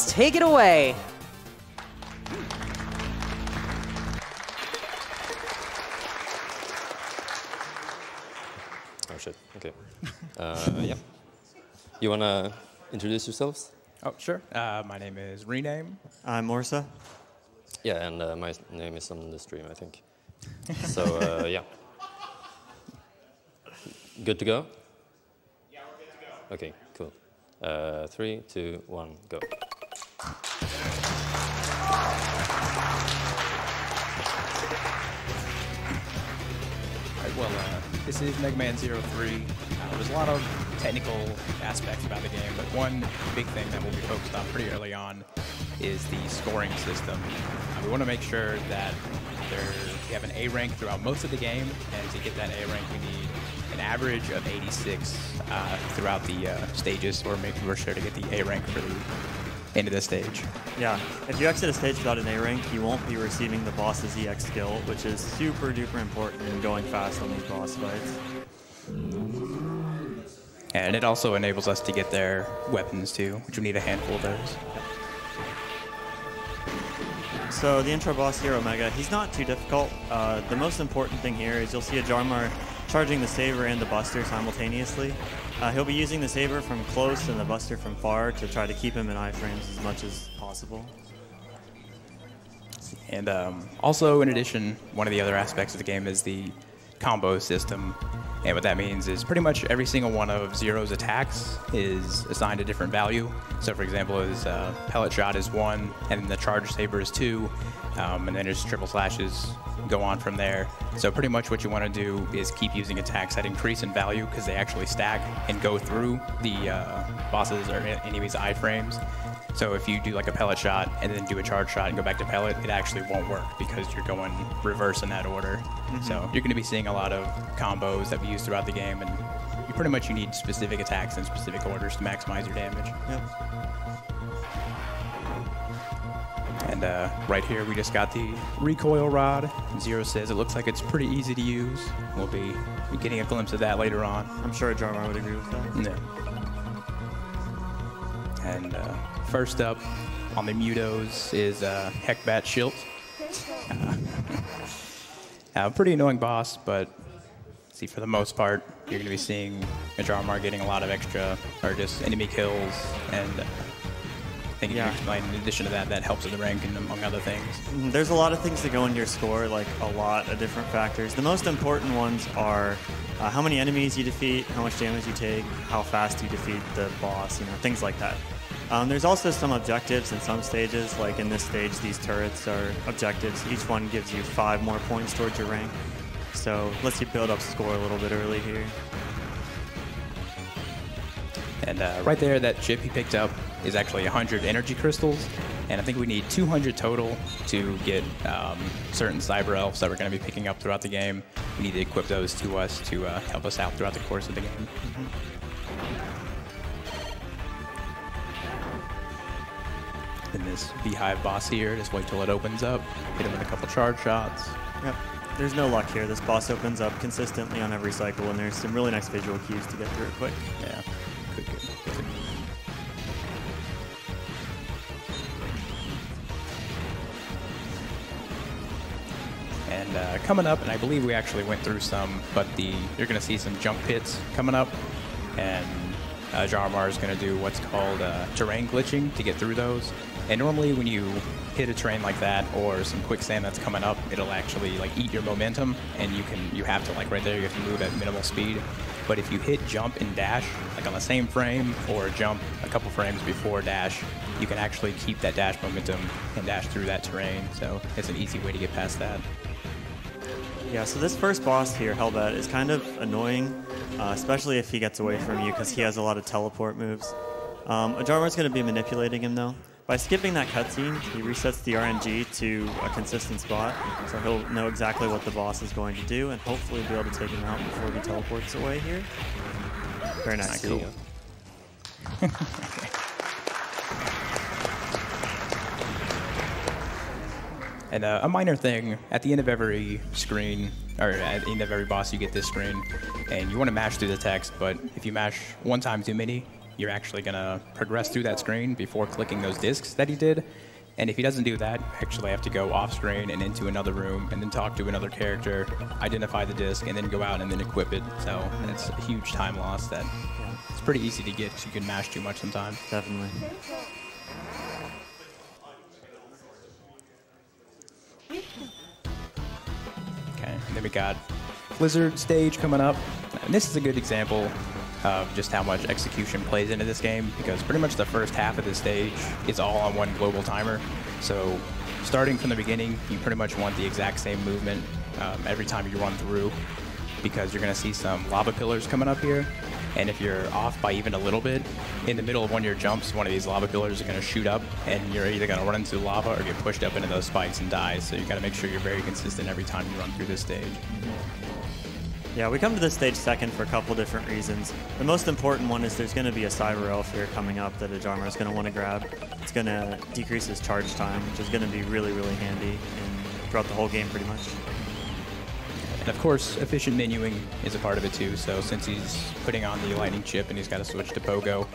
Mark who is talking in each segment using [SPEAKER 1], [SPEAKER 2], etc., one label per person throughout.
[SPEAKER 1] take it away.
[SPEAKER 2] Oh shit, okay. Yeah. You wanna introduce yourselves?
[SPEAKER 3] Oh, sure. My name is Rename.
[SPEAKER 4] I'm Morsa.
[SPEAKER 2] Yeah, and my name is on the stream, I think. So, yeah. Good to go? Yeah, we're good to go. Okay, cool. 3, 2, 1, go.
[SPEAKER 3] Well, this is Mega Man 03. There's a lot of technical aspects about the game, but one big thing that we'll be focused on pretty early on is the scoring system. We want to make sure that we have an A rank throughout most of the game, and to get that A rank, we need an average of 86 throughout the stages, so we're sure to get the A rank for the end of the stage.
[SPEAKER 4] Yeah, if you exit a stage without an A rank, you won't be receiving the boss's EX skill, which is super duper important in going fast on these boss fights.
[SPEAKER 3] And it also enables us to get their weapons too, which we need a handful of those.
[SPEAKER 4] So the intro boss here, Omega, he's not too difficult. The most important thing here is you'll see a Jarmar charging the Saber and the Buster simultaneously. He'll be using the Saber from close and the Buster from far to try to keep him in iframes as much as possible.
[SPEAKER 3] And also, in addition, one of the other aspects of the game is the combo system. And what that means is pretty much every single one of Zero's attacks is assigned a different value. So for example, his pellet shot is 1, and the charge saber is 2, and then his triple slashes go on from there. So pretty much what you want to do is keep using attacks that increase in value because they actually stack and go through the bosses or enemies' iframes. So if you do like a pellet shot and then do a charge shot and go back to pellet, it actually won't work because you're going reverse in that order. So you're going to be seeing a lot of combos that we use throughout the game, and you need specific attacks in specific orders to maximize your damage.
[SPEAKER 4] Yep.
[SPEAKER 3] And right here we just got the recoil rod. Zero says it looks like it's pretty easy to use. We'll be getting a glimpse of that later on.
[SPEAKER 4] I'm sure Jarmar would agree with that.
[SPEAKER 3] Yeah. And first up on the Mutos is Heckbat Schilt. Pretty annoying boss, but see, for the most part, you're going to be seeing a Jarmar getting a lot of extra, or just enemy kills, and I think in addition to that, that helps with the rank and among other things.
[SPEAKER 4] There's a lot of things that go into your score, like a lot of different factors. The most important ones are how many enemies you defeat, how much damage you take, how fast you defeat the boss, things like that. There's also some objectives in some stages, like in this stage, these turrets are objectives. Each one gives you 5 more points towards your rank. So lets you build up score a little bit early here.
[SPEAKER 3] And right there, that chip he picked up is actually 100 energy crystals, and I think we need 200 total to get certain cyber elves that we're going to be picking up throughout the game. We need to equip those to us to help us out throughout the course of the game. And this Beehive boss here, just wait till it opens up, hit him with a couple charge shots.
[SPEAKER 4] Yep. There's no luck here. This boss opens up consistently on every cycle, and there's some really nice visual cues to get through it quick.
[SPEAKER 3] Yeah. Good. And coming up, and I believe we actually went through some, but you're going to see some jump pits coming up, and Jarmar is going to do what's called terrain glitching to get through those. And normally when you hit a terrain like that or some quicksand that's coming up, it'll actually eat your momentum, and you have to right there, you have to move at minimal speed. But if you hit jump and dash on the same frame, or jump a couple frames before dash, you can actually keep that dash momentum and dash through that terrain. So it's an easy way to get past that.
[SPEAKER 4] Yeah, so this first boss here, Hellbat, is kind of annoying, especially if he gets away from you because he has a lot of teleport moves. Jarmar's going to be manipulating him though. By skipping that cutscene, he resets the RNG to a consistent spot, so he'll know exactly what the boss is going to do and hopefully be able to take him out before he teleports away here. Very nice.
[SPEAKER 3] Cool. And a minor thing, at the end of every screen, or at the end of every boss, you get this screen, and you want to mash through the text, but if you mash one time too many, you're actually going to progress through that screen before clicking those discs that he did. And if he doesn't do that, you actually have to go off screen and into another room and then talk to another character, identify the disc, and then go out and then equip it. So it's a huge time loss that it's pretty easy to get because you can mash too much sometimes.
[SPEAKER 4] Definitely.
[SPEAKER 3] Okay, and then we got Blizzard stage coming up. And this is a good example of just how much execution plays into this game, because pretty much the first half of the stage is all on one global timer. So starting from the beginning, you pretty much want the exact same movement every time you run through, because you're going to see some lava pillars coming up here. And if you're off by even a little bit, in the middle of one of your jumps, one of these lava pillars are going to shoot up, and you're either going to run into the lava or get pushed up into those spikes and die. So you got to make sure you're very consistent every time you run through this stage.
[SPEAKER 4] Yeah, we come to this stage second for a couple different reasons. The most important one is there's going to be a Cyber Elf here coming up that Ajarmar is going to want to grab. It's going to decrease his charge time, which is going to be really, really handy throughout the whole game pretty much.
[SPEAKER 3] And of course, efficient menuing is a part of it too. So since he's putting on the lightning chip and he's got to switch to Pogo,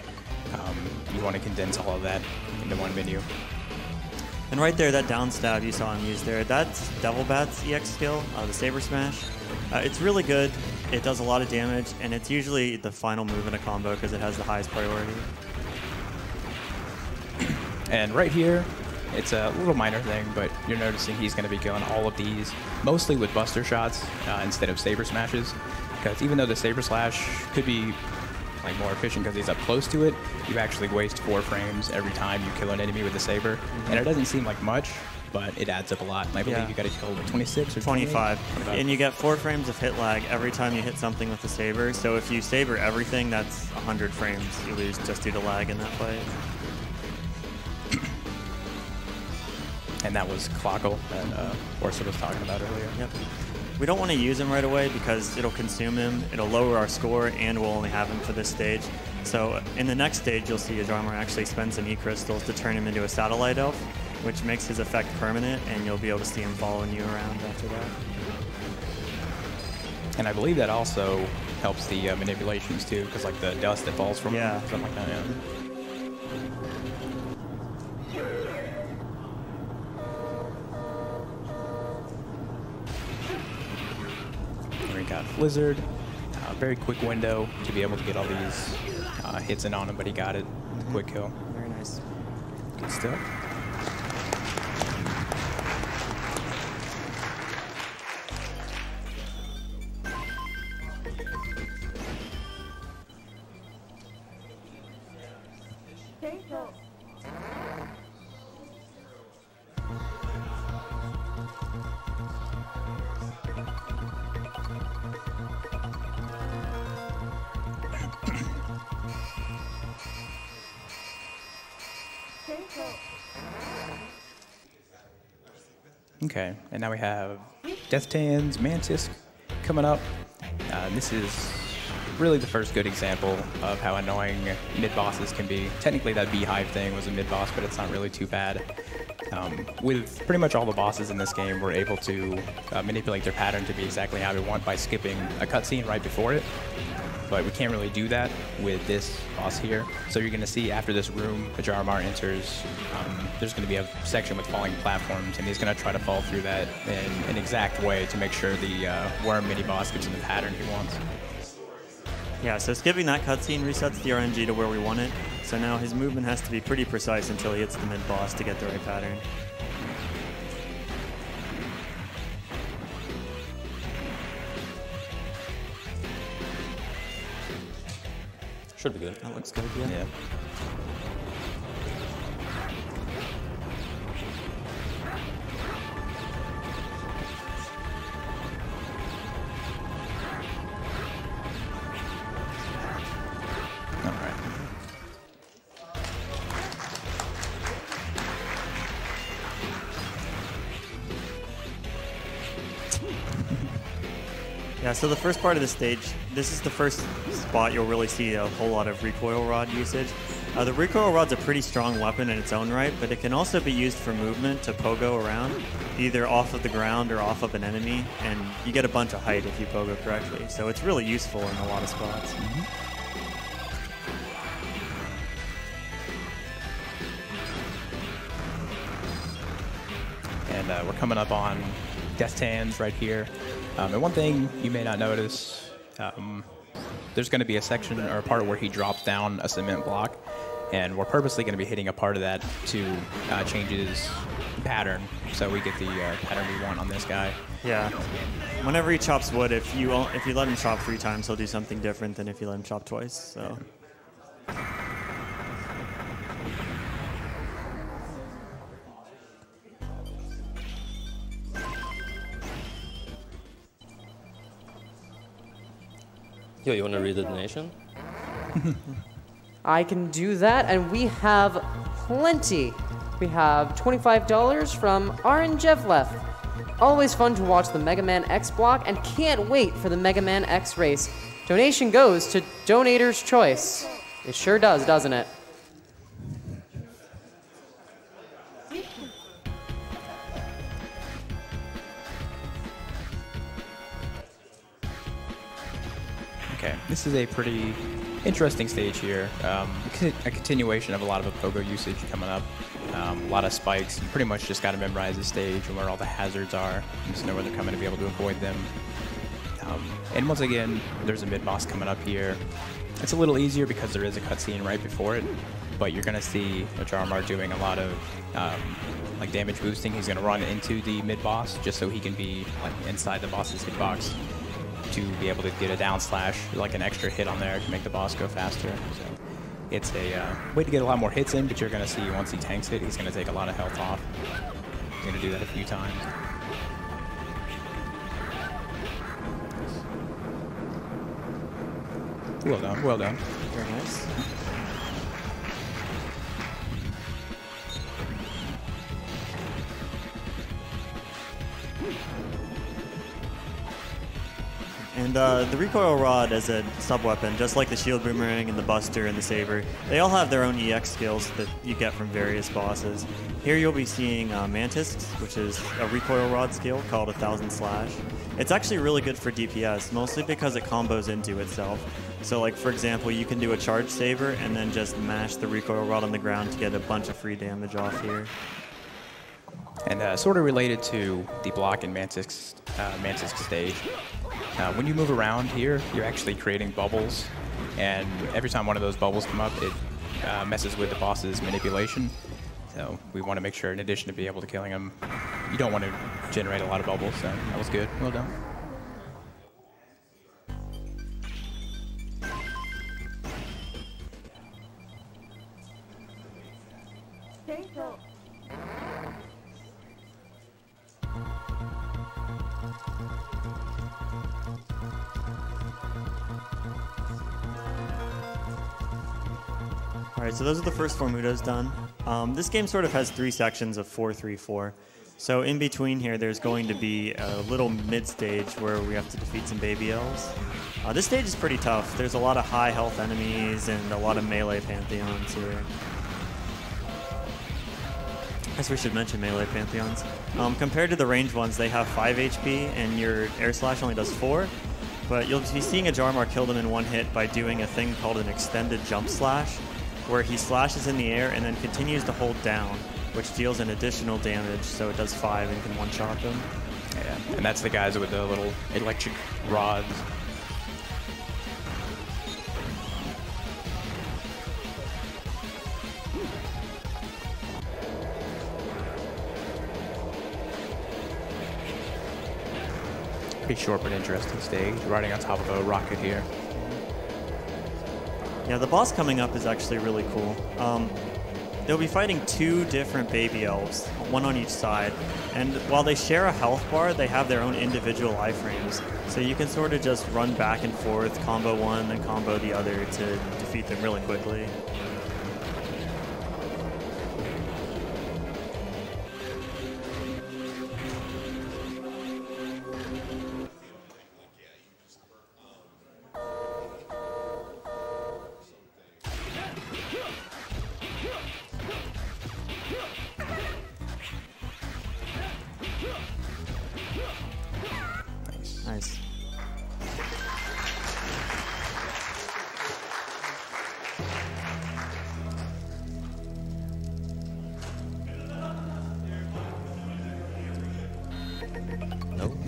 [SPEAKER 3] you want to condense all of that into one menu.
[SPEAKER 4] And right there, that down stab you saw him use there, that's Devil Bat's EX skill, the Saber Smash. It's really good. It does a lot of damage, and it's usually the final move in a combo because it has the highest priority.
[SPEAKER 3] And right here, it's a little minor thing, but you're noticing he's going to be killing all of these, mostly with Buster Shots instead of Saber Smashes. Because even though the Saber Slash could be like more efficient because he's up close to it, you actually waste 4 frames every time you kill an enemy with a Saber. And it doesn't seem like much, but it adds up a lot. And I believe you got to kill 26 or
[SPEAKER 4] 25. And you get 4 frames of hit lag every time you hit something with the Saber. So if you Saber everything, that's 100 frames you lose just due to lag in that fight.
[SPEAKER 3] And that was Clockle that Orsa was talking about earlier.
[SPEAKER 4] Yep. We don't want to use him right away because it'll consume him, it'll lower our score, and we'll only have him for this stage. So in the next stage, you'll see Ajarmar actually spend some E-crystals to turn him into a Satellite Elf, which makes his effect permanent, and you'll be able to see him following you around after that.
[SPEAKER 3] And I believe that also helps the manipulations too, because like the dust that falls from him, something like that. Yeah. We got Blizzard, very quick window to be able to get all these hits in on him, but he got it. Quick kill.
[SPEAKER 4] Very nice.
[SPEAKER 3] Good stuff. Okay, and now we have Death Tan's Mantis coming up. This is really the first good example of how annoying mid-bosses can be. Technically that Beehive thing was a mid-boss, but it's not really too bad. With pretty much all the bosses in this game, we're able to manipulate their pattern to be exactly how we want by skipping a cutscene right before it. But we can't really do that with this boss here. So you're going to see after this room, Ajarmar enters, there's going to be a section with falling platforms, and he's going to try to fall through that in an exact way to make sure the worm mini-boss gets in the pattern he wants.
[SPEAKER 4] Yeah, so skipping that cutscene resets the RNG to where we want it. So now his movement has to be pretty precise until he hits the mid-boss to get the right pattern.
[SPEAKER 2] Should be good.
[SPEAKER 4] That looks good, yeah.
[SPEAKER 3] Yeah. All right.
[SPEAKER 4] Yeah, so the first part of the stage, this is the first spot you'll really see a whole lot of recoil rod usage. The recoil rod's a pretty strong weapon in its own right, but it can also be used for movement to pogo around, either off of the ground or off of an enemy, and you get a bunch of height if you pogo correctly. So it's really useful in a lot of spots.
[SPEAKER 3] and we're coming up on Death Hands right here. And one thing you may not notice, there's going to be a section or a part where he drops down a cement block, and we're purposely going to be hitting a part of that to change his pattern, so we get the pattern we want on this guy.
[SPEAKER 4] Yeah. Whenever he chops wood, if you let him chop 3 times, he'll do something different than if you let him chop twice. So.
[SPEAKER 2] Yo, you want to read the donation?
[SPEAKER 1] I can do that, and we have plenty. We have $25 from Aaron Jevlev. Always fun to watch the Mega Man X block, and can't wait for the Mega Man X race. Donation goes to Donator's Choice. It sure does, doesn't it?
[SPEAKER 3] Okay, this is a pretty interesting stage here. A continuation of a lot of pogo usage coming up. A lot of spikes. You pretty much just got to memorize the stage and where all the hazards are. You just know where they're coming to be able to avoid them. And once again, there's a mid-boss coming up here. It's a little easier because there is a cutscene right before it, but you're going to see Jarmar doing a lot of like damage boosting. He's going to run into the mid-boss just so he can be like inside the boss's hitbox to be able to get a down slash, like an extra hit on there to make the boss go faster. So it's a way to get a lot more hits in, but you're going to see once he tanks it, he's going to take a lot of health off. He's going to do that a few times. Well done, well done.
[SPEAKER 4] Very nice. And the recoil rod as a sub-weapon, just like the shield boomerang and the buster and the saber, they all have their own EX skills that you get from various bosses. Here you'll be seeing Mantis, which is a recoil rod skill called 1000 Slash. It's actually really good for DPS, mostly because it combos into itself. So like, for example, you can do a charge saber and then just mash the recoil rod on the ground to get a bunch of free damage off here.
[SPEAKER 3] And sort of related to the block in Mantis stage, when you move around here, you're actually creating bubbles, and every time one of those bubbles come up, it messes with the boss's manipulation. So we want to make sure, in addition to be able to killing him, you don't want to generate a lot of bubbles. So that was good. Well done.
[SPEAKER 4] Alright, so those are the first 4 Mudos done. This game sort of has 3 sections of 4-3-4. So in between here, there's going to be a little mid-stage where we have to defeat some baby elves. This stage is pretty tough. There's a lot of high health enemies and a lot of melee pantheons here. I guess we should mention melee pantheons. Compared to the ranged ones, they have 5 HP and your air slash only does 4. But you'll be seeing a Jarmar kill them in 1 hit by doing a thing called an extended jump slash, where he slashes in the air and then continues to hold down, which deals an additional damage, so it does 5 and can one-shot them.
[SPEAKER 3] Yeah, and that's the guys with the little electric rods. Pretty short but interesting stage, riding on top of a rocket here.
[SPEAKER 4] Yeah, the boss coming up is actually really cool. They'll be fighting 2 different baby elves, 1 on each side, and while they share a health bar, they have their own individual iframes. So you can sort of just run back and forth, combo one, then combo the other to defeat them really quickly. Nice.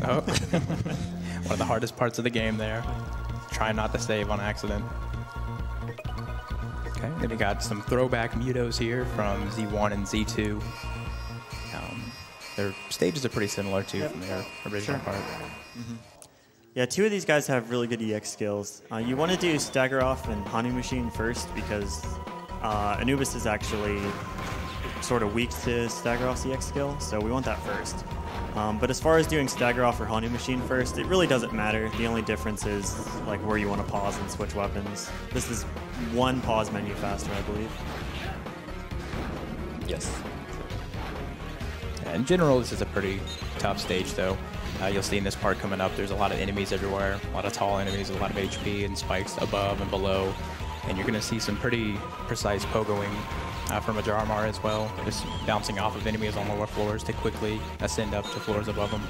[SPEAKER 3] Oh. One of the hardest parts of the game there. Trying not to save on accident. Okay, then we got some throwback Mutos here from Z1 and Z2. Their stages are pretty similar too from their original part.
[SPEAKER 4] Yeah, two of these guys have really good EX skills. You want to do Stagger Off and Hanu Machine first because Anubis is actually sort of weak to Stagger Off's EX skill, so we want that first. But as far as doing Stagger Off or Hanu Machine first, it really doesn't matter. The only difference is like where you want to pause and switch weapons. This is one pause menu faster, I believe.
[SPEAKER 2] Yes.
[SPEAKER 3] In general, this is a pretty tough stage, though. You'll see in this part coming up, there's a lot of enemies everywhere, a lot of tall enemies, a lot of HP and spikes above and below. And you're going to see some pretty precise pogoing from a Jarmar as well, just bouncing off of enemies on lower floors to quickly ascend up to floors above them.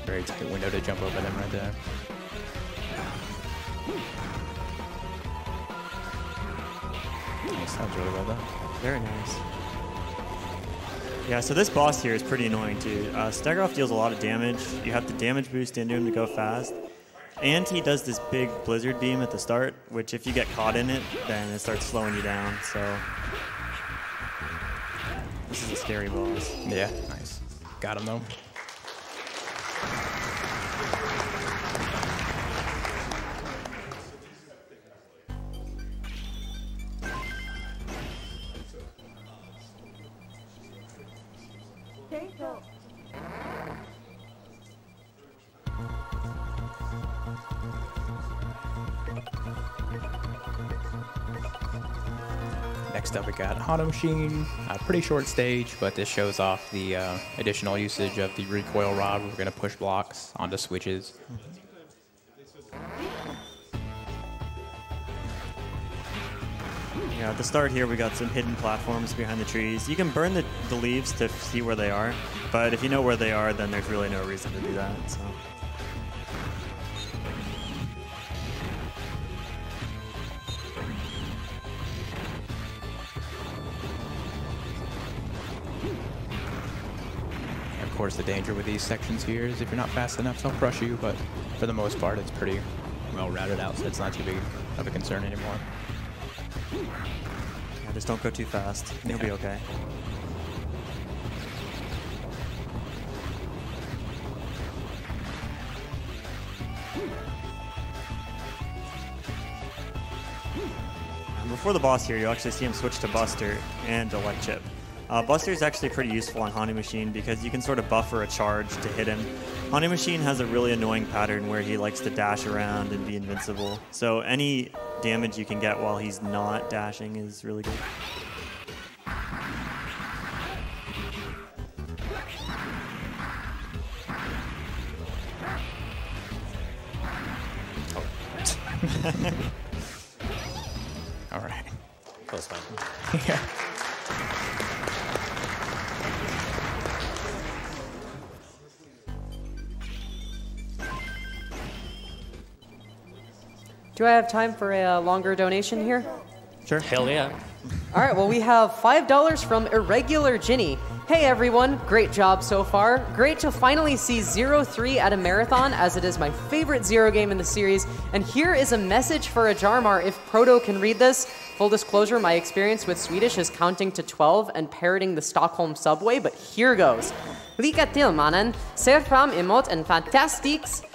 [SPEAKER 3] Very tight window to jump over them right there. Sounds really well done.
[SPEAKER 4] Very nice. Yeah, so this boss here is pretty annoying too. Stagger Off deals a lot of damage. You have to damage boost into him to go fast. And he does this big blizzard beam at the start, which if you get caught in it, then it starts slowing you down. So this is a scary boss.
[SPEAKER 3] Yeah, nice. Got him though. Next up we got Hanu Machine, a pretty short stage, but this shows off the additional usage of the recoil rod. We're going to push blocks onto switches.
[SPEAKER 4] Yeah, at the start here we got some hidden platforms behind the trees. You can burn the leaves to see where they are, but if you know where they are, then there's really no reason to do that. So.
[SPEAKER 3] Of course, the danger with these sections here is if you're not fast enough, they'll crush you, but for the most part, it's pretty well routed out, so it's not too big of a concern anymore.
[SPEAKER 4] Yeah, just don't go too fast. You'll be okay. And before the boss here, you'll actually see him switch to Buster and a light chip. Buster is actually pretty useful on Hanu Machine because you can sort of buffer a charge to hit him. Hanu Machine has a really annoying pattern where he likes to dash around and be invincible. So any damage you can get while he's not dashing is really good.
[SPEAKER 3] All right.
[SPEAKER 2] That was fine.
[SPEAKER 3] Yeah.
[SPEAKER 1] Do I have time for a longer donation here?
[SPEAKER 4] Sure.
[SPEAKER 2] Hell yeah.
[SPEAKER 1] All right, well, we have $5 from Irregular Ginny. Hey, everyone. Great job so far. Great to finally see 0-3 at a marathon, as it is my favorite Zero game in the series. And here is a message for a Jarmar if Proto can read this. Full disclosure, my experience with Swedish is counting to 12 and parroting the Stockholm subway, but here goes. Lycka till, mannen. Ser fram emot en fantastisk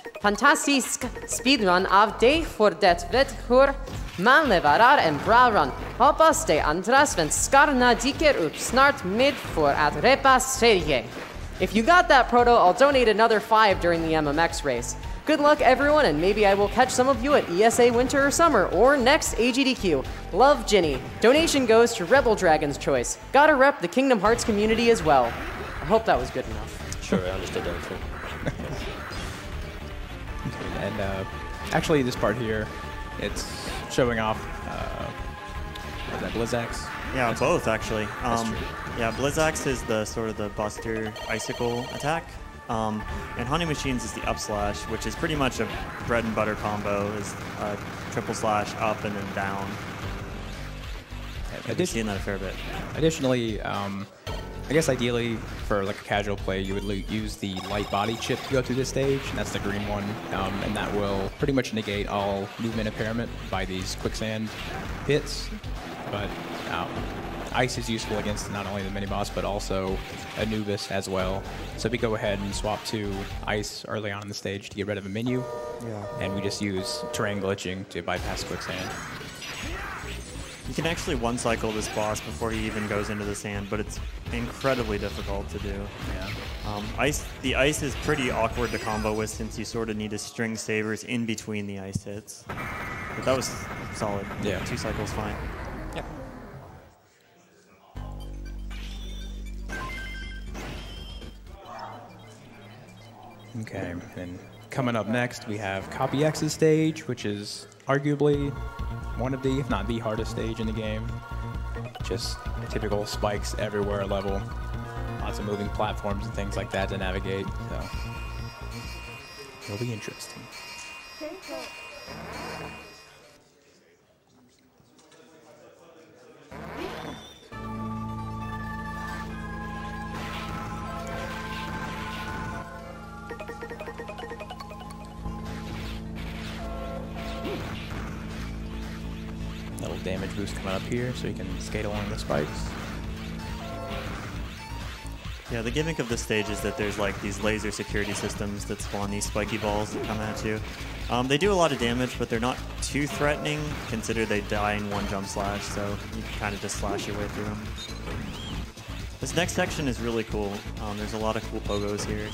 [SPEAKER 1] speedrun av dig för det vet hur man levererar en bra run. Hoppas de andra svenskarna dyker upp snart med för att repa serie. If you got that, Proto, I'll donate another 5 during the MMX race. Good luck, everyone, and maybe I will catch some of you at ESA Winter or Summer, or next AGDQ. Love, Ginny. Donation goes to Rebel Dragon's Choice. Gotta rep the Kingdom Hearts community as well. I hope that was good enough.
[SPEAKER 2] Sure, I understood that too.
[SPEAKER 3] And actually, this part here, it's showing off, what is that, Blizzax?
[SPEAKER 4] Yeah, both actually.
[SPEAKER 3] That's true.
[SPEAKER 4] Yeah, Blizzax is the sort of the Buster Icicle attack, And Haunting Machines is the up slash, which is pretty much a bread and butter combo, is triple slash up and then down. I've been seeing that a fair bit.
[SPEAKER 3] Additionally, I guess ideally for like a casual play, you would use the light body chip to go through this stage, and that's the green one, and that will pretty much negate all movement impairment by these quicksand pits. But ice is useful against not only the mini boss but also Anubis as well. So we go ahead and swap to ice early on in the stage to get rid of a menu, and we just use terrain glitching to bypass quicksand.
[SPEAKER 4] You can actually one-cycle this boss before he even goes into the sand, but it's incredibly difficult to do.
[SPEAKER 3] Yeah.
[SPEAKER 4] The ice is pretty awkward to combo with since you sort of need to string sabers in between the ice hits. But that was solid.
[SPEAKER 3] Yeah.
[SPEAKER 4] 2 cycles, fine.
[SPEAKER 2] Yeah.
[SPEAKER 3] Okay, and coming up next, we have Copy X's stage, which is arguably one of the, if not the hardest stage in the game. Just typical spikes everywhere level. Lots of moving platforms and things like that to navigate, so it'll be interesting. Little damage boost coming up here so you can skate along the spikes.
[SPEAKER 4] Yeah, the gimmick of this stage is that there's like these laser security systems that spawn these spiky balls that come at you. They do a lot of damage, but they're not too threatening. Consider they die in one jump slash, so you can kind of just slash your way through them. This next section is really cool. There's a lot of cool pogos here.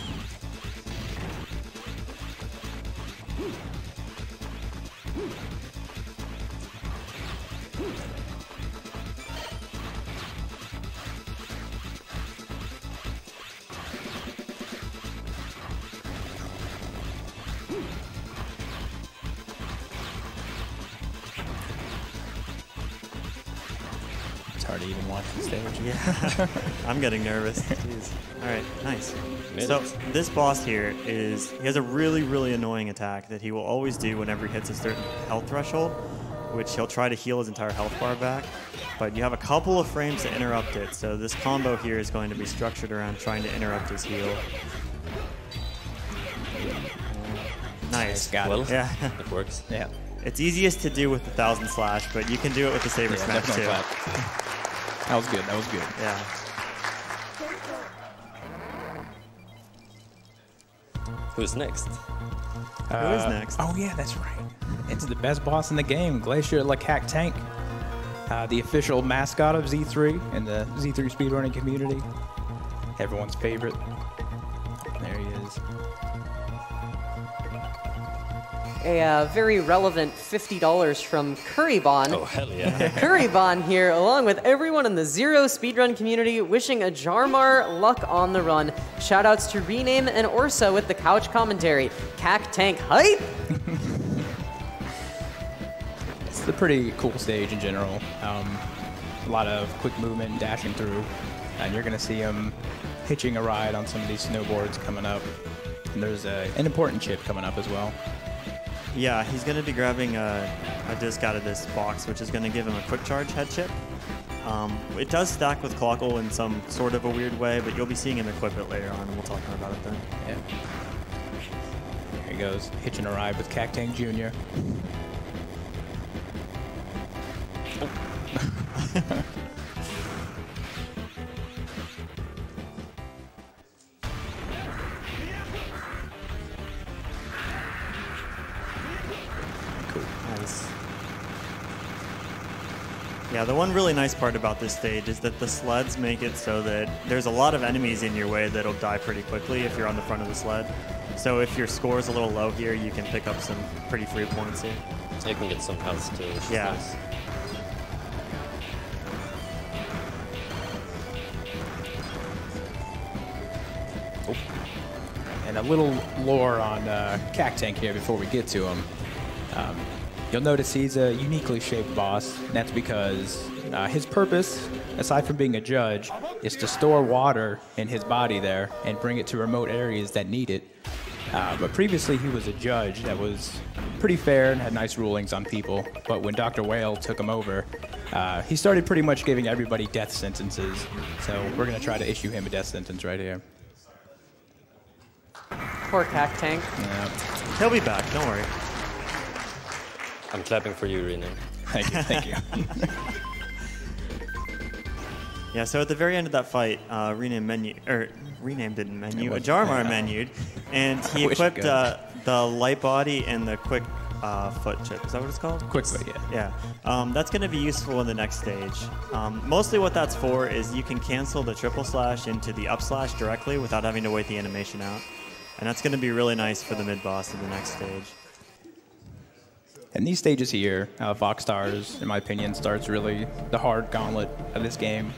[SPEAKER 3] It's hard to even watch the stage.
[SPEAKER 4] Yeah, I'm getting nervous. Jeez. All right, nice. So this boss here he has a really, really annoying attack that he will always do whenever he hits a certain health threshold, which he'll try to heal his entire health bar back. But you have a couple of frames to interrupt it, so this combo here is going to be structured around trying to interrupt his heal. Nice.
[SPEAKER 3] Got it.
[SPEAKER 4] Yeah.
[SPEAKER 2] It works.
[SPEAKER 3] Yeah.
[SPEAKER 4] It's easiest to do with the 1000 slash, but you can do it with the saber smash too.
[SPEAKER 3] Clap. That was good. That was good.
[SPEAKER 4] Yeah.
[SPEAKER 2] Who's next?
[SPEAKER 4] Who is next?
[SPEAKER 3] Oh yeah, that's right. It's the best boss in the game, Glacier Le Cactank, the official mascot of Z3 and the Z3 speedrunning community. Everyone's favorite. There he is.
[SPEAKER 1] A very relevant $50 from Currybon.
[SPEAKER 2] Oh, hell yeah.
[SPEAKER 1] Currybon here, along with everyone in the Zero speedrun community, wishing a Jarmar luck on the run. Shoutouts to Rename and Orso with the couch commentary. Cactank hype!
[SPEAKER 3] It's a pretty cool stage in general. A lot of quick movement and dashing through. And you're going to see him hitching a ride on some of these snowboards coming up. And there's an important chip coming up as well.
[SPEAKER 4] Yeah, he's going to be grabbing a disc out of this box, which is going to give him a quick charge head chip. It does stack with Clockle in some sort of a weird way, but you'll be seeing him equip it later on, and we'll talk more about it then.
[SPEAKER 3] Yeah. Here he goes, hitching a ride with Cactank Jr.
[SPEAKER 4] Nice. Yeah, the one really nice part about this stage is that the sleds make it so that there's a lot of enemies in your way that'll die pretty quickly if you're on the front of the sled. So if your score is a little low here, you can pick up some pretty free points here.
[SPEAKER 2] So you can get some health too, which is
[SPEAKER 4] Yeah.
[SPEAKER 2] nice.
[SPEAKER 3] And a little lore on Cactank here before we get to him. You'll notice he's a uniquely shaped boss, and that's because His purpose, aside from being a judge, is to store water in his body there and bring it to remote areas that need it. But previously he was a judge that was pretty fair and had nice rulings on people. But when Dr. Whale took him over, he started pretty much giving everybody death sentences. So we're going to try to issue him a death sentence right here.
[SPEAKER 1] Poor Cack Tank.
[SPEAKER 3] Yeah.
[SPEAKER 4] He'll be back, don't worry.
[SPEAKER 2] I'm clapping for you, Rene.
[SPEAKER 3] Thank you, thank you.
[SPEAKER 4] Yeah, so at the very end of that fight, Ajarmar menued, and he
[SPEAKER 3] wish
[SPEAKER 4] equipped
[SPEAKER 3] I
[SPEAKER 4] the light body and the quick foot chip. Is that what it's called?
[SPEAKER 3] Quick foot, yeah.
[SPEAKER 4] Yeah. That's going to be useful in the next stage. Mostly what that's for is you can cancel the triple slash into the up slash directly without having to wait the animation out. And that's going to be really nice for the mid-boss of the next stage.
[SPEAKER 3] And these stages here, Fox Stars, in my opinion, starts really the hard gauntlet of this game.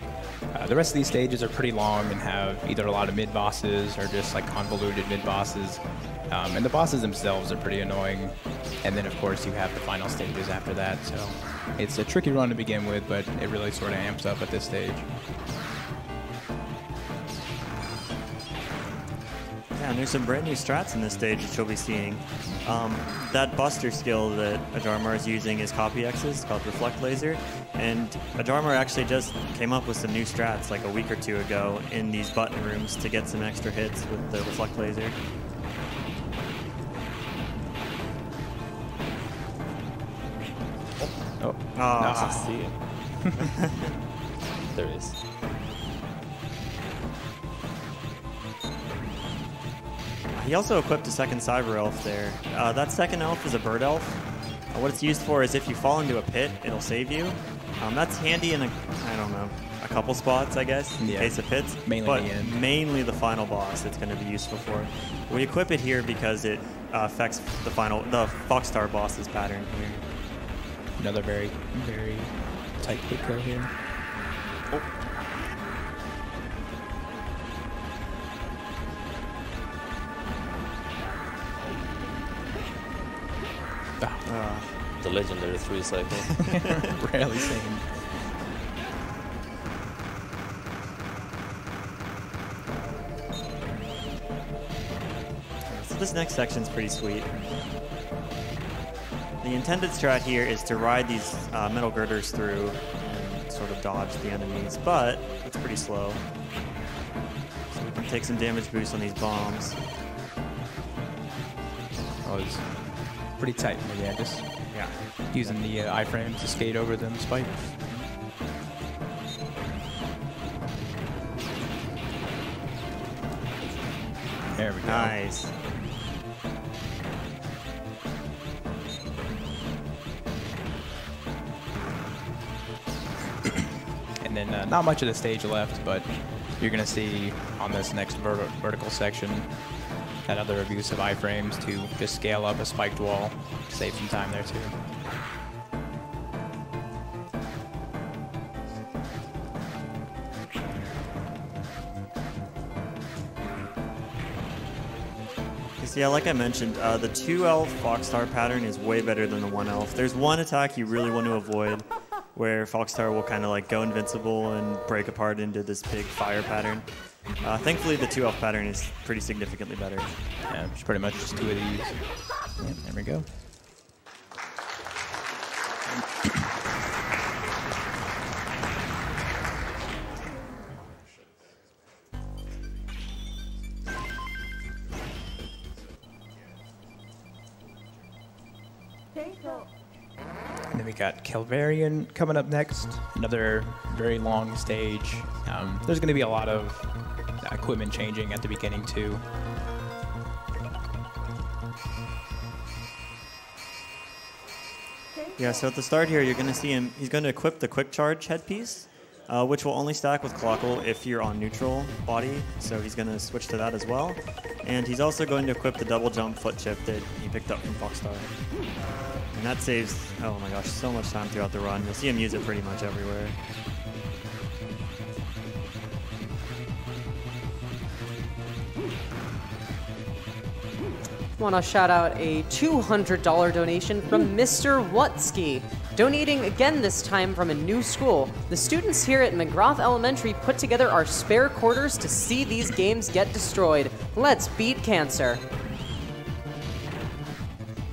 [SPEAKER 3] The rest of these stages are pretty long and have either a lot of mid-bosses or just like convoluted mid-bosses. And the bosses themselves are pretty annoying. And then, of course, you have the final stages after that. So it's a tricky run to begin with, but it really sort of amps up at this stage.
[SPEAKER 4] Yeah, and there's some brand new strats in this stage that you'll be seeing. That Buster skill that Ajarmar is using is Copy X's, called Reflect Laser. And Ajarmar actually just came up with some new strats like a week or two ago in these button rooms to get some extra hits with the Reflect Laser.
[SPEAKER 3] Oh,
[SPEAKER 4] Oh,
[SPEAKER 2] See it. There it is.
[SPEAKER 4] He also equipped a second Cyber Elf there. That second elf is a bird elf. What it's used for is if you fall into a pit, it'll save you. That's handy in a couple spots, I guess, in case of pits.
[SPEAKER 3] Mainly
[SPEAKER 4] but
[SPEAKER 3] the end.
[SPEAKER 4] mainly the final boss it's going to be useful for. We equip it here because it affects the Fox Star boss's pattern here.
[SPEAKER 3] Another very, very tight quick go here.
[SPEAKER 4] Oh.
[SPEAKER 2] The legendary 3 cycle.
[SPEAKER 3] Rarely seen.
[SPEAKER 4] So this next section's pretty sweet. The intended strat here is to ride these metal girders through and sort of dodge the enemies, but it's pretty slow. So we can take some damage boost on these bombs.
[SPEAKER 3] Oh, it's pretty tight. Yeah, just using the iframes to skate over them spikes. There we go.
[SPEAKER 4] Nice.
[SPEAKER 3] And then not much of the stage left, but you're going to see on this next vertical section that other abuse of iframes to just scale up a spiked wall. Save some time there too.
[SPEAKER 4] Yeah, like I mentioned, the 2-elf Foxstar pattern is way better than the 1-elf. There's one attack you really want to avoid where Foxstar will kind of like go invincible and break apart into this big fire pattern. Thankfully, the 2-elf pattern is pretty significantly better.
[SPEAKER 3] Yeah, it's pretty much just 2 of these. Yeah, there we go. And then we got Calvarian coming up next. Another very long stage. There's going to be a lot of equipment changing at the beginning too.
[SPEAKER 4] Yeah, so at the start here, you're going to see him. He's going to equip the Quick Charge headpiece, which will only stack with Clockle if you're on neutral body. So he's going to switch to that as well. And he's also going to equip the double jump foot chip that he picked up from Foxstar. And that saves, oh my gosh, so much time throughout the run. You'll see him use it pretty much everywhere.
[SPEAKER 1] Want to shout out a $200 donation from Mr. Wutsky. Donating again this time from a new school, the students here at McGrath Elementary put together our spare quarters to see these games get destroyed. Let's beat cancer.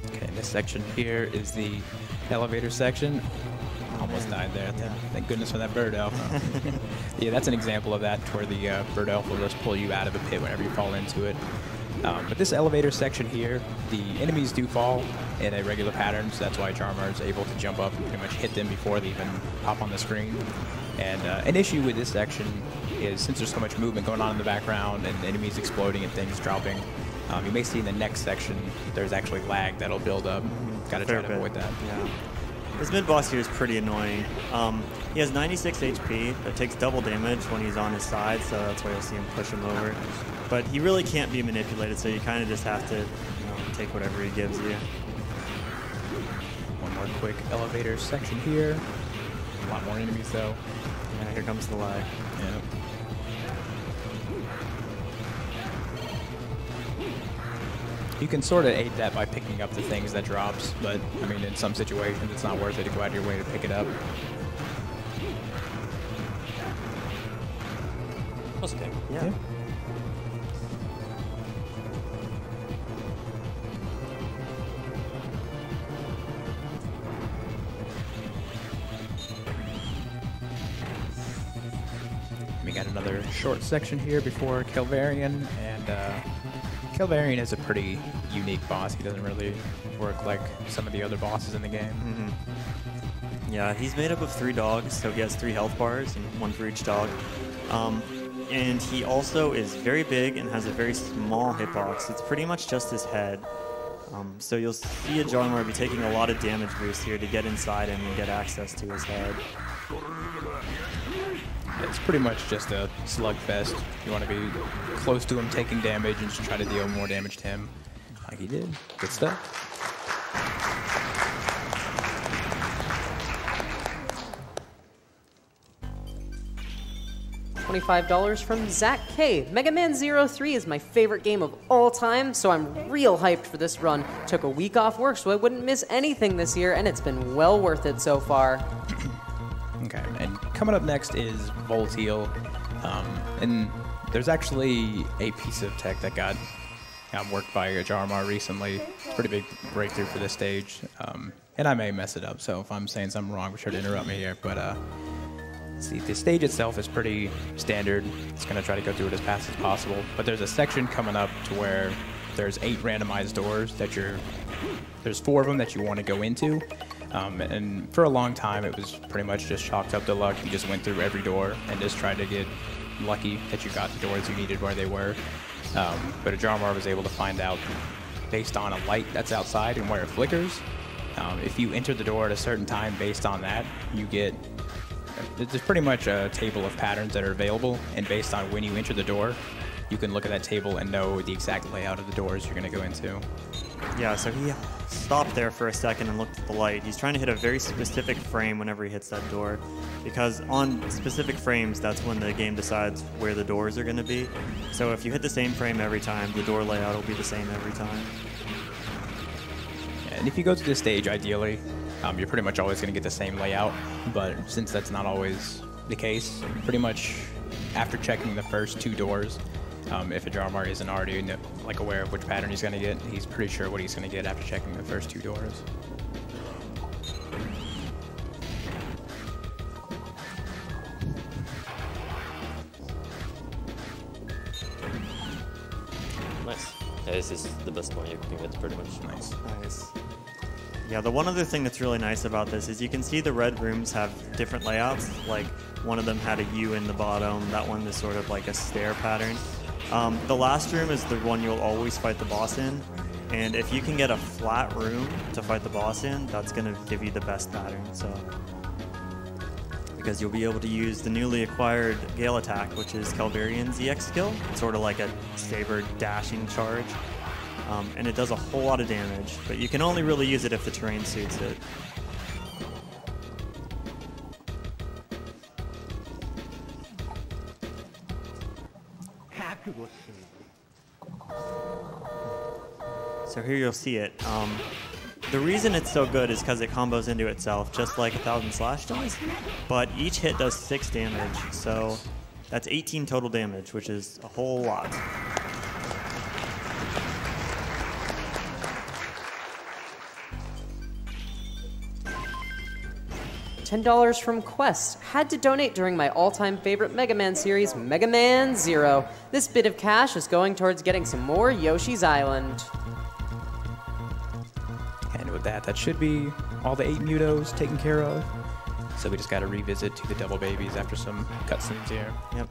[SPEAKER 3] Okay, this section here is the elevator section. Almost died there. Thank goodness for that bird elf. Yeah, that's an example of that, where the bird elf will just pull you out of a pit whenever you fall into it. But this elevator section here, the enemies do fall in a regular pattern, so that's why Jarmar is able to jump up and pretty much hit them before they even pop on the screen. And an issue with this section is, since there's so much movement going on in the background and enemies exploding and things dropping, you may see in the next section there's actually lag that'll build up. Gotta try to avoid that.
[SPEAKER 4] Yeah. This mid-boss here is pretty annoying. He has 96 HP, but takes double damage when he's on his side, so that's why you'll see him push him over. But he really can't be manipulated, so you kind of just have to take whatever he gives you.
[SPEAKER 3] One more quick elevator section here. A lot more enemies though.
[SPEAKER 4] Yeah, here comes the lag.
[SPEAKER 3] Yeah. You can sort of aid that by picking up the things that drops, but I mean, in some situations, it's not worth it to go out of your way to pick it up.
[SPEAKER 2] That's okay.
[SPEAKER 4] Yeah.
[SPEAKER 3] We got another short section here before Calvarian, and Calvarian is a pretty unique boss. He doesn't really work like some of the other bosses in the game.
[SPEAKER 4] Yeah, he's made up of 3 dogs, so he has 3 health bars, and 1 for each dog. And he also is very big and has a very small hitbox. It's pretty much just his head. So you'll see a Jarmar be taking a lot of damage boost here to get inside him and get access to his head.
[SPEAKER 3] It's pretty much just a slugfest. You want to be close to him taking damage and just try to deal more damage to him like he did. Good stuff.
[SPEAKER 1] $25 from Zach K. Mega Man 03 is my favorite game of all time, so I'm real hyped for this run. Took a week off work so I wouldn't miss anything this year, and it's been well worth it so far.
[SPEAKER 3] Okay, and coming up next is Volteal. And there's actually a piece of tech that got worked by Jarmar recently. It's a pretty big breakthrough for this stage. And I may mess it up, so if I'm saying something wrong, be sure to interrupt me here. But see, the stage itself is pretty standard. It's going to try to go through it as fast as possible. But there's a section coming up to where there's 8 randomized doors that there's 4 of them that you want to go into. And for a long time, it was pretty much just chalked up to luck. You just went through every door and just tried to get lucky that you got the doors you needed where they were. But Jarmar was able to find out, based on a light that's outside and where it flickers, if you enter the door at a certain time based on that, you get... There's pretty much a table of patterns that are available, and based on when you enter the door, you can look at that table and know the exact layout of the doors you're going to go into.
[SPEAKER 4] Yeah, so he stopped there for a second and looked at the light. He's trying to hit a very specific frame whenever he hits that door, because on specific frames, that's when the game decides where the doors are going to be. So if you hit the same frame every time, the door layout will be the same every time.
[SPEAKER 3] And if you go to this stage, ideally, you're pretty much always going to get the same layout, but since that's not always the case, pretty much after checking the first 2 doors, if a Jarmar isn't already aware of which pattern he's going to get, he's pretty sure what he's going to get after checking the first 2 doors.
[SPEAKER 2] Nice. Yeah, this is the best one you can get, pretty much.
[SPEAKER 3] Nice.
[SPEAKER 4] Nice. Yeah, the one other thing that's really nice about this is you can see the red rooms have different layouts. Like, one of them had a U in the bottom. That one is sort of like a stair pattern. The last room is the one you'll always fight the boss in. And if you can get a flat room to fight the boss in, that's going to give you the best pattern. So, because you'll be able to use the newly acquired Gale Attack, which is Calvarian's EX skill. It's sort of like a saber dashing charge. And it does a whole lot of damage, but you can only really use it if the terrain suits it. So here you'll see it. The reason it's so good is because it combos into itself, just like 1000 Slash does, but each hit does 6 damage, so that's 18 total damage, which is a whole lot.
[SPEAKER 1] $10 from Quest. Had to donate during my all-time favorite Mega Man series, Mega Man Zero. This bit of cash is going towards getting some more Yoshi's Island.
[SPEAKER 3] And with that, that should be all the 8 Mutos taken care of. So we just got to revisit to the Double Babies after some cutscenes here.
[SPEAKER 4] Yep.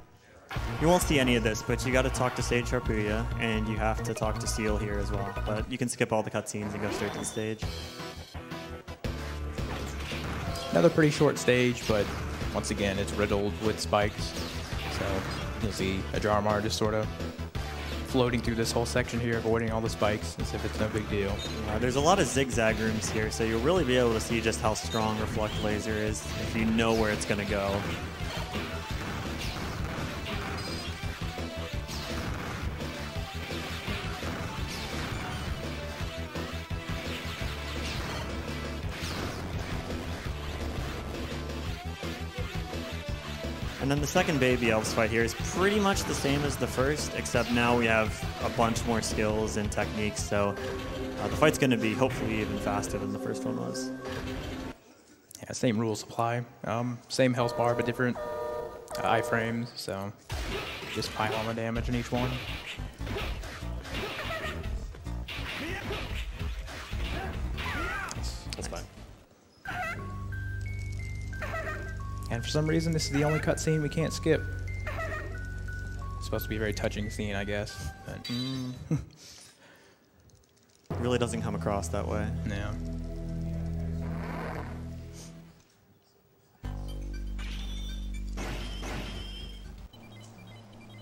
[SPEAKER 4] You won't see any of this, but you got to talk to Sage Sharpuya, and you have to talk to Seal here as well. But you can skip all the cutscenes and go straight to the stage.
[SPEAKER 3] Another pretty short stage, but once again, it's riddled with spikes. So you'll see Ajarmar just sort of floating through this whole section here, avoiding all the spikes as if it's no big deal.
[SPEAKER 4] There's a lot of zigzag rooms here, so you'll really be able to see just how strong Reflect Laser is if you know where it's going to go. And then the second Baby Elves fight here is pretty much the same as the first, except now we have a bunch more skills and techniques, so the fight's going to be hopefully even faster than the first one was.
[SPEAKER 3] Yeah, same rules apply. Same health bar, but different iframes, so just pile on the damage in each one.
[SPEAKER 2] That's fine.
[SPEAKER 3] And for some reason, this is the only cutscene we can't skip. It's supposed to be a very touching scene, I guess. But
[SPEAKER 4] It really doesn't come across that way.
[SPEAKER 3] yeah.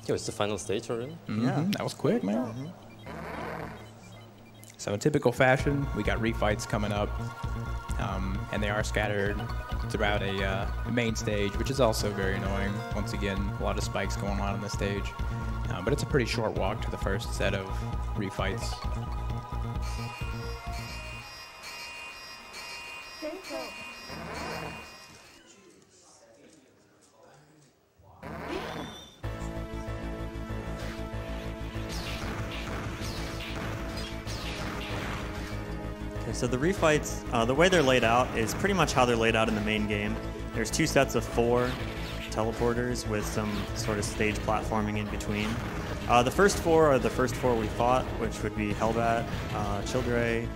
[SPEAKER 2] Yo, it's the final stage already?
[SPEAKER 4] Yeah.
[SPEAKER 3] That was quick, man. So in typical fashion, we got refights coming up, and they are scattered throughout a main stage, which is also very annoying. Once again, a lot of spikes going on this stage, but it's a pretty short walk to the first set of refights.
[SPEAKER 4] So the refights, the way they're laid out is pretty much how they're laid out in the main game. There's 2 sets of 4 teleporters with some sort of stage platforming in between. The first 4 are the first 4 we fought, which would be Hellbat, Childray,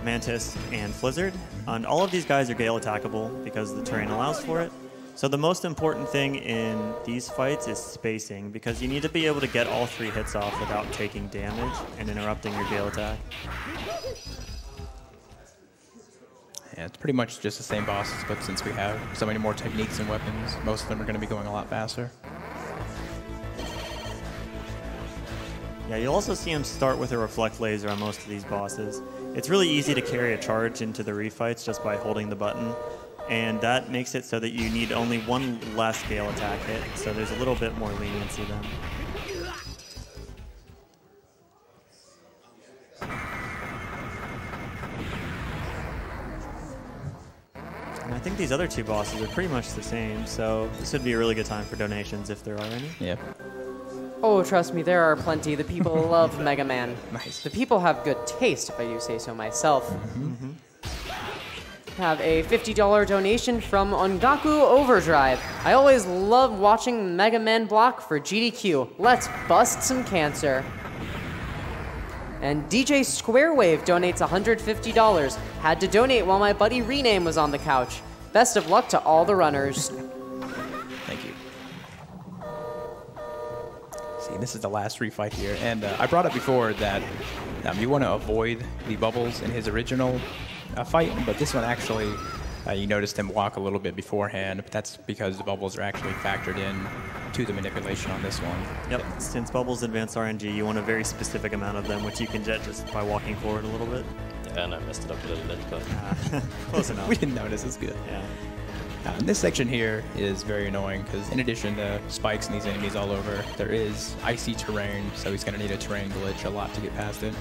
[SPEAKER 4] Mantis, and Flizzard. And all of these guys are Gale attackable because the terrain allows for it. So the most important thing in these fights is spacing, because you need to be able to get all 3 hits off without taking damage and interrupting your Gale attack.
[SPEAKER 3] Yeah, it's pretty much just the same bosses, but since we have so many more techniques and weapons, most of them are going to be going a lot faster.
[SPEAKER 4] Yeah, you'll also see him start with a Reflect Laser on most of these bosses. It's really easy to carry a charge into the refights just by holding the button, and that makes it so that you need only 1 less Gale attack hit, so there's a little bit more leniency then. And I think these other 2 bosses are pretty much the same, so this would be a really good time for donations if there are any.
[SPEAKER 3] Yeah.
[SPEAKER 1] Oh, trust me, there are plenty. The people love Mega Man.
[SPEAKER 3] Nice.
[SPEAKER 1] The people have good taste, if I do say so myself. Have a $50 donation from Ongaku Overdrive. I always love watching Mega Man block for GDQ. Let's bust some cancer. And DJ Squarewave donates $150. Had to donate while my buddy Rename was on the couch. Best of luck to all the runners.
[SPEAKER 3] Thank you. See, this is the last refight here, and I brought up before that you want to avoid the bubbles in his original fight, but this one actually, you noticed him walk a little bit beforehand, but that's because the bubbles are actually factored in to the manipulation on this one.
[SPEAKER 4] Yep, since bubbles advance RNG, you want a very specific amount of them, which you can get just by walking forward a little bit.
[SPEAKER 2] Yeah, and I messed it up a little bit, but
[SPEAKER 4] Close enough.
[SPEAKER 3] We didn't notice, it's good.
[SPEAKER 4] Yeah.
[SPEAKER 3] And this section here is very annoying because in addition to spikes and these enemies all over, there is icy terrain, so he's going to need a terrain glitch a lot to get past it.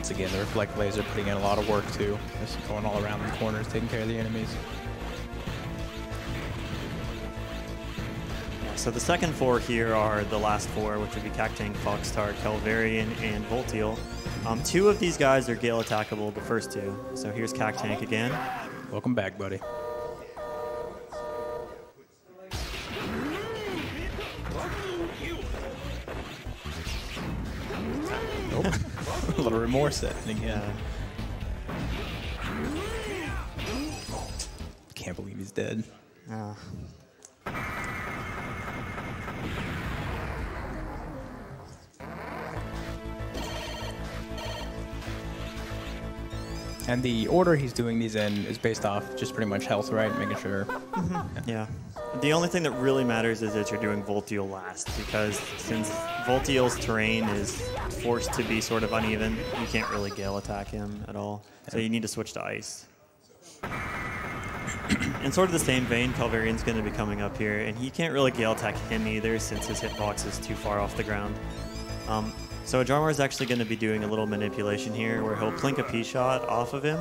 [SPEAKER 3] once again, the Reflect Laser putting in a lot of work too. Just going all around the corners, taking care of the enemies.
[SPEAKER 4] So the second four here are the last four, which would be Cactank, Foxtar, Calvarian, and Voltiel. Two of these guys are Gale attackable, the first two. So here's Cactank again.
[SPEAKER 3] Welcome back, buddy. Nope. A little remorse setting again. Can't believe he's dead. And the order he's doing these in is based off just pretty much health, right? Making sure.
[SPEAKER 4] Yeah. The only thing that really matters is that you're doing Voltiel last, because since Voltiel's terrain is forced to be sort of uneven, you can't really Gale attack him at all. So you need to switch to Ice. In sort of the same vein, Calvarian's going to be coming up here, and he can't really Gale attack him either since his hitbox is too far off the ground. So Jarmar is actually going to be doing a little manipulation here where he'll plink a P-shot off of him,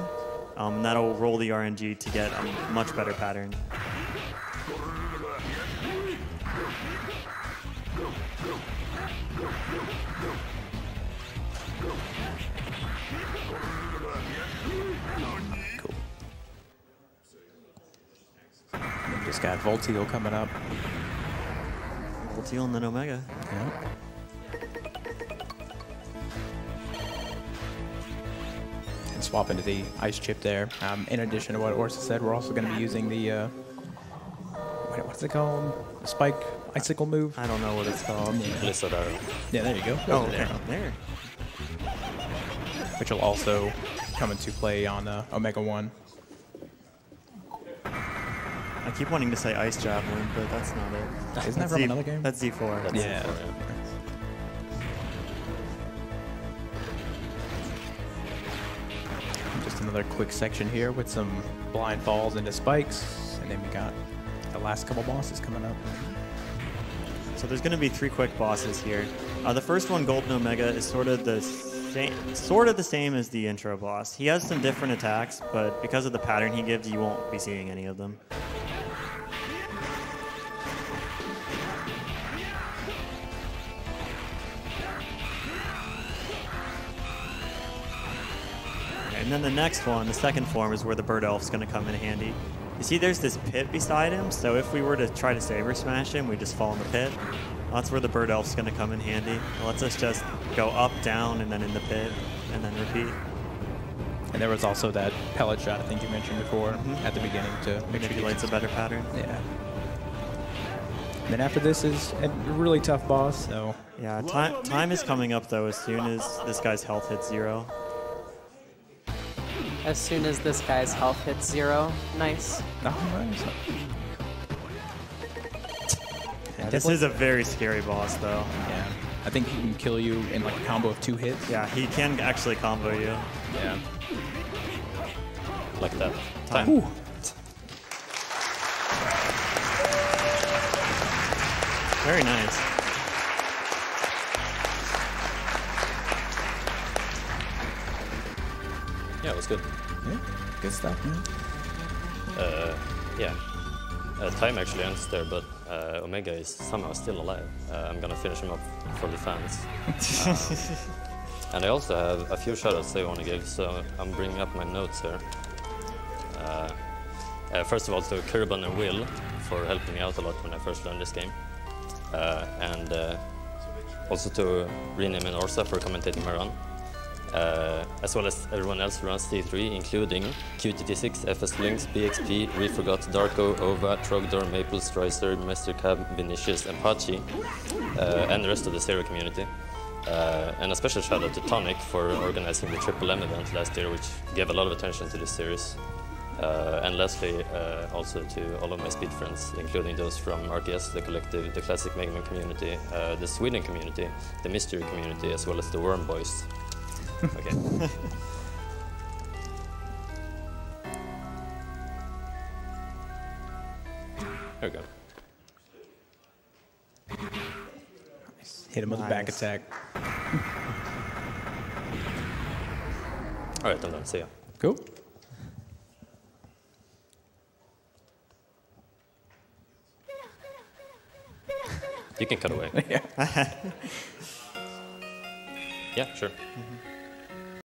[SPEAKER 4] and that'll roll the RNG to get a much better pattern.
[SPEAKER 3] Cool. And just got Voltiel coming up.
[SPEAKER 4] Voltiel and then Omega.
[SPEAKER 3] Yep. And swap into the ice chip there. In addition to what Orsa said, we're also going to be using the what's it called? The spike icicle move.
[SPEAKER 4] I don't know what it's called.
[SPEAKER 2] Blizzard Arrow.
[SPEAKER 3] Yeah, there you go.
[SPEAKER 4] Oh,
[SPEAKER 3] There.
[SPEAKER 4] there.
[SPEAKER 3] Which will also come into play on Omega 1.
[SPEAKER 4] I keep wanting to say Ice Javelin, but that's not it.
[SPEAKER 3] Isn't that from another game?
[SPEAKER 4] That's Z4.
[SPEAKER 2] That's
[SPEAKER 3] Yeah.
[SPEAKER 2] it,
[SPEAKER 3] Just another quick section here with some blind falls into spikes. And then we got the last couple bosses coming up.
[SPEAKER 4] So there's going to be 3 quick bosses here. The first one, Golden Omega, is sort of the same as the intro boss. He has some different attacks, but because of the pattern he gives, you won't be seeing any of them. And then the next one, the second form, is where the Bird Elf's going to come in handy. You see there's this pit beside him, so if we were to try to Saber Smash him, we just fall in the pit. That's where the Bird Elf's going to come in handy. It lets us just go up, down, and then in the pit, and then repeat.
[SPEAKER 3] And there was also that pellet shot I think you mentioned before at the beginning to make sure you
[SPEAKER 4] Manipulates a better pattern.
[SPEAKER 3] Yeah. And then after this is a really tough boss, so.
[SPEAKER 4] Yeah, time is coming up, though, as soon as this guy's health hits 0.
[SPEAKER 1] As soon as this guy's health hits 0. Nice.
[SPEAKER 3] Oh, nice.
[SPEAKER 4] Yeah, this is a very scary boss, though.
[SPEAKER 3] Yeah. I think he can kill you in like a combo of 2 hits.
[SPEAKER 4] Yeah, he can actually combo you.
[SPEAKER 3] Yeah.
[SPEAKER 2] Like that.
[SPEAKER 4] Time.
[SPEAKER 3] Ooh.
[SPEAKER 4] Very nice.
[SPEAKER 2] Yeah, it was good.
[SPEAKER 3] Yeah. Good stuff, man.
[SPEAKER 2] Yeah. Time actually ends there, but Omega is somehow still alive. I'm gonna finish him up for the fans. And I also have a few shoutouts I want to give, so I'm bringing up my notes here. First of all, to Kurban and Will for helping me out a lot when I first learned this game. And also to Rename and Orsa for commentating my run. As well as everyone else who runs D3, including QTT6, FS Lynx, BXP, Reforgot, Darko, Ova, Trogdor, Maple, Stricer, Mr. Cab, Vinicius, and Pachi, and the rest of the Zero community. And a special shout out to Tonic for organizing the Triple M event last year, which gave a lot of attention to this series. And lastly, also to all of my speed friends, including those from RTS, the Collective, the Classic Mega Man community, the Sweden community, the Mystery community, as well as the Worm Boys. Okay. There we go.
[SPEAKER 3] Hit him with a back
[SPEAKER 4] Nice.
[SPEAKER 3] attack.
[SPEAKER 2] All right, I'm done. See ya.
[SPEAKER 3] Cool.
[SPEAKER 2] You can cut away.
[SPEAKER 3] Yeah.
[SPEAKER 2] Yeah, sure.
[SPEAKER 4] Mm-hmm.